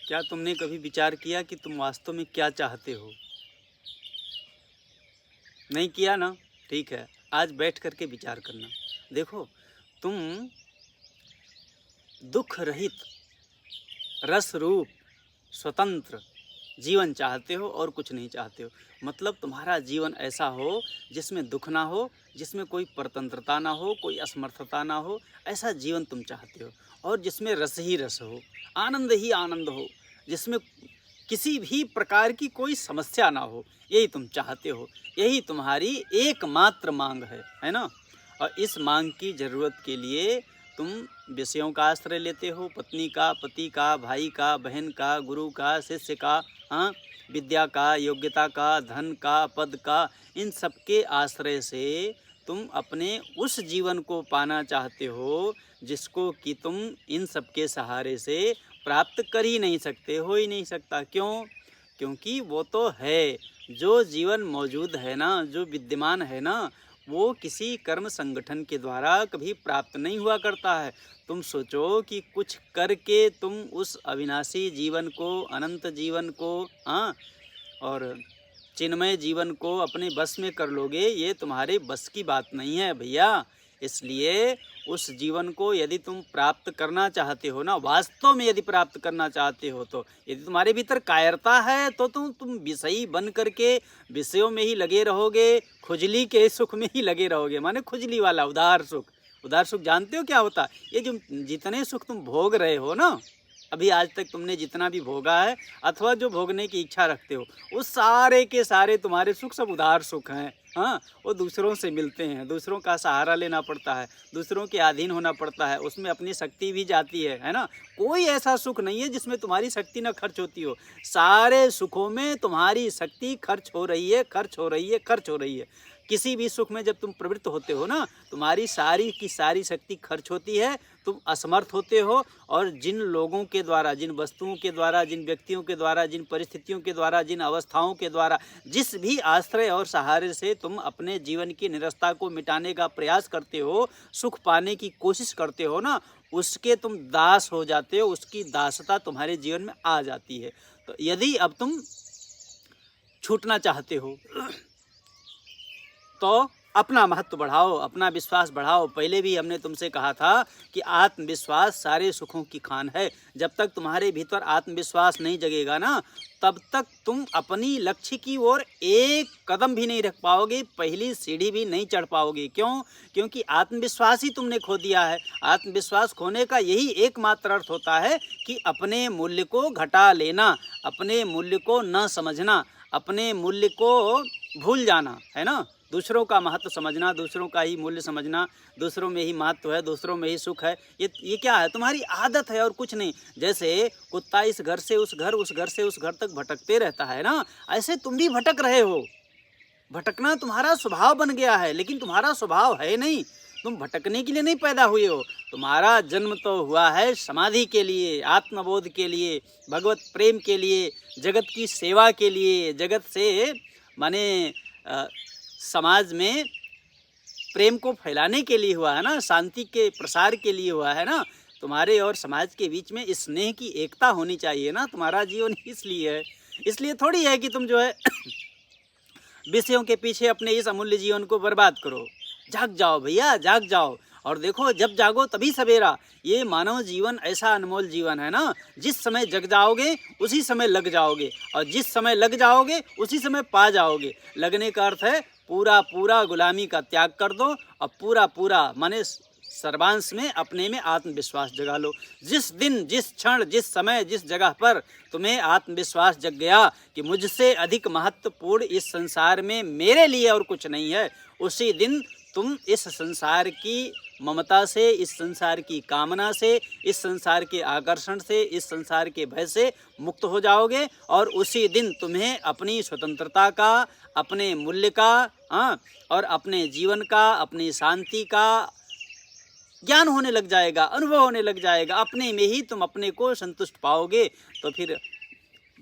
क्या तुमने कभी विचार किया कि तुम वास्तव में क्या चाहते हो? नहीं किया ना? ठीक है, आज बैठ कर के विचार करना। देखो, तुम दुख रहित, रस रूप, स्वतंत्र जीवन चाहते हो और कुछ नहीं चाहते हो। मतलब तुम्हारा जीवन ऐसा हो जिसमें दुख ना हो, जिसमें कोई परतंत्रता ना हो, कोई असमर्थता ना हो, ऐसा जीवन तुम चाहते हो। और जिसमें रस ही रस हो, आनंद ही आनंद हो, जिसमें किसी भी प्रकार की कोई समस्या ना हो, यही तुम चाहते हो। यही तुम्हारी एकमात्र मांग है ना? और इस मांग की ज़रूरत के लिए तुम विषयों का आश्रय लेते हो, पत्नी का, पति का, भाई का, बहन का, गुरु का, शिष्य का, हाँ, विद्या का, योग्यता का, धन का, पद का, इन सब के आश्रय से तुम अपने उस जीवन को पाना चाहते हो जिसको कि तुम इन सब के सहारे से प्राप्त कर ही नहीं सकते, हो ही नहीं सकता। क्यों? क्योंकि वो तो है, जो जीवन मौजूद है ना, जो विद्यमान है ना, वो किसी कर्म संगठन के द्वारा कभी प्राप्त नहीं हुआ करता है। तुम सोचो कि कुछ करके तुम उस अविनाशी जीवन को, अनंत जीवन को, हाँ, और चिन्मय जीवन को अपने बस में कर लोगे, ये तुम्हारे बस की बात नहीं है भैया। इसलिए उस जीवन को यदि तुम प्राप्त करना चाहते हो ना, वास्तव में यदि प्राप्त करना चाहते हो, तो यदि तुम्हारे भीतर कायरता है तो तुम विषयी बन करके विषयों में ही लगे रहोगे, खुजली के सुख में ही लगे रहोगे। माने खुजली वाला उदार सुख। उदार सुख जानते हो क्या होता? ये जो जितने सुख तुम भोग रहे हो ना, अभी आज तक तुमने जितना भी भोगा है अथवा जो भोगने की इच्छा रखते हो, उस सारे के सारे तुम्हारे सुख सब उधार सुख हैं। हाँ, वो दूसरों से मिलते हैं, दूसरों का सहारा लेना पड़ता है, दूसरों के अधीन होना पड़ता है, उसमें अपनी शक्ति भी जाती है ना? कोई ऐसा सुख नहीं है जिसमें तुम्हारी शक्ति न खर्च होती हो। सारे सुखों में तुम्हारी शक्ति खर्च हो रही है, खर्च हो रही है, खर्च हो रही है। किसी भी सुख में जब तुम प्रवृत्त होते हो ना, तुम्हारी सारी की सारी शक्ति खर्च होती है, तुम असमर्थ होते हो। और जिन लोगों के द्वारा, जिन वस्तुओं के द्वारा, जिन व्यक्तियों के द्वारा, जिन परिस्थितियों के द्वारा, जिन अवस्थाओं के द्वारा, जिस भी आश्रय और सहारे से तुम अपने जीवन की निरस्ता को मिटाने का प्रयास करते हो, सुख पाने की कोशिश करते हो ना, उसके तुम दास हो जाते हो, उसकी दासता तुम्हारे जीवन में आ जाती है। तो यदि अब तुम छूटना चाहते हो तो अपना महत्व बढ़ाओ, अपना विश्वास बढ़ाओ। पहले भी हमने तुमसे कहा था कि आत्मविश्वास सारे सुखों की खान है। जब तक तुम्हारे भीतर आत्मविश्वास नहीं जगेगा ना, तब तक तुम अपनी लक्ष्य की ओर एक कदम भी नहीं रख पाओगे, पहली सीढ़ी भी नहीं चढ़ पाओगे। क्यों? क्योंकि आत्मविश्वास ही तुमने खो दिया है। आत्मविश्वास खोने का यही एकमात्र अर्थ होता है कि अपने मूल्य को घटा लेना, अपने मूल्य को न समझना, अपने मूल्य को भूल जाना, है ना? दूसरों का महत्व समझना, दूसरों का ही मूल्य समझना, दूसरों में ही महत्व है, दूसरों में ही सुख है। ये क्या है? तुम्हारी आदत है और कुछ नहीं। जैसे कुत्ता इस घर से उस घर, उस घर से उस घर तक भटकते रहता है ना, ऐसे तुम भी भटक रहे हो। भटकना तुम्हारा स्वभाव बन गया है, लेकिन तुम्हारा स्वभाव है नहीं। तुम भटकने के लिए नहीं पैदा हुए हो। तुम्हारा जन्म तो हुआ है समाधि के लिए, आत्मबोध के लिए, भगवत प्रेम के लिए, जगत की सेवा के लिए, जगत से माने समाज में प्रेम को फैलाने के लिए हुआ है ना, शांति के प्रसार के लिए हुआ है ना। तुम्हारे और समाज के बीच में स्नेह की एकता होनी चाहिए ना। तुम्हारा जीवन इसलिए है, इसलिए थोड़ी है कि तुम जो है विषयों के पीछे अपने इस अमूल्य जीवन को बर्बाद करो। जाग जाओ भैया, जाग जाओ। और देखो, जब जागो तभी सवेरा। ये मानव जीवन ऐसा अनमोल जीवन है ना, जिस समय जग जाओगे उसी समय लग जाओगे, और जिस समय लग जाओगे उसी समय पा जाओगे। लगने का अर्थ है पूरा पूरा गुलामी का त्याग कर दो और पूरा पूरा माने सर्वांश में अपने में आत्मविश्वास जगा लो। जिस दिन, जिस क्षण, जिस समय, जिस जगह पर तुम्हें आत्मविश्वास जग गया कि मुझसे अधिक महत्वपूर्ण इस संसार में मेरे लिए और कुछ नहीं है, उसी दिन तुम इस संसार की ममता से, इस संसार की कामना से, इस संसार के आकर्षण से, इस संसार के भय से मुक्त हो जाओगे। और उसी दिन तुम्हें अपनी स्वतंत्रता का, अपने मूल्य का, हाँ, और अपने जीवन का, अपनी शांति का ज्ञान होने लग जाएगा, अनुभव होने लग जाएगा। अपने में ही तुम अपने को संतुष्ट पाओगे। तो फिर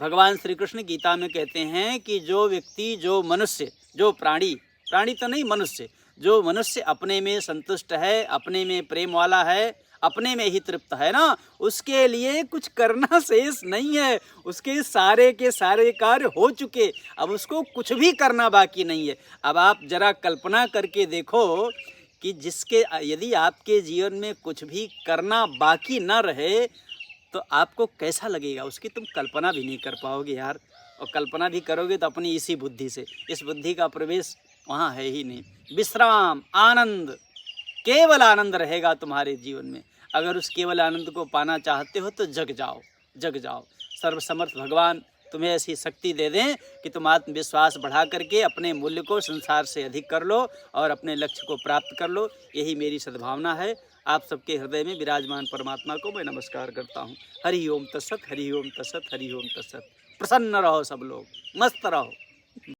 भगवान श्री कृष्ण गीता में कहते हैं कि जो व्यक्ति, जो मनुष्य, जो प्राणी तो नहीं, मनुष्य, जो मनुष्य अपने में संतुष्ट है, अपने में प्रेम वाला है, अपने में ही तृप्त है ना, उसके लिए कुछ करना शेष नहीं है। उसके सारे के सारे कार्य हो चुके, अब उसको कुछ भी करना बाकी नहीं है। अब आप जरा कल्पना करके देखो कि जिसके यदि आपके जीवन में कुछ भी करना बाकी ना रहे तो आपको कैसा लगेगा, उसकी तुम कल्पना भी नहीं कर पाओगे यार। और कल्पना भी करोगे तो अपनी इसी बुद्धि से, इस बुद्धि का प्रवेश वहाँ है ही नहीं। विश्राम, आनंद, केवल आनंद रहेगा तुम्हारे जीवन में। अगर उस केवल आनंद को पाना चाहते हो तो जग जाओ, जग जाओ। सर्वसमर्थ भगवान तुम्हें ऐसी शक्ति दे दें कि तुम आत्मविश्वास बढ़ा करके अपने मूल्य को संसार से अधिक कर लो और अपने लक्ष्य को प्राप्त कर लो। यही मेरी सद्भावना है। आप सबके हृदय में विराजमान परमात्मा को मैं नमस्कार करता हूँ। हरि ओम तत्सत, हरि ओम तत्सत, हरि ओम तत्सत। प्रसन्न रहो सब लोग, मस्त रहो।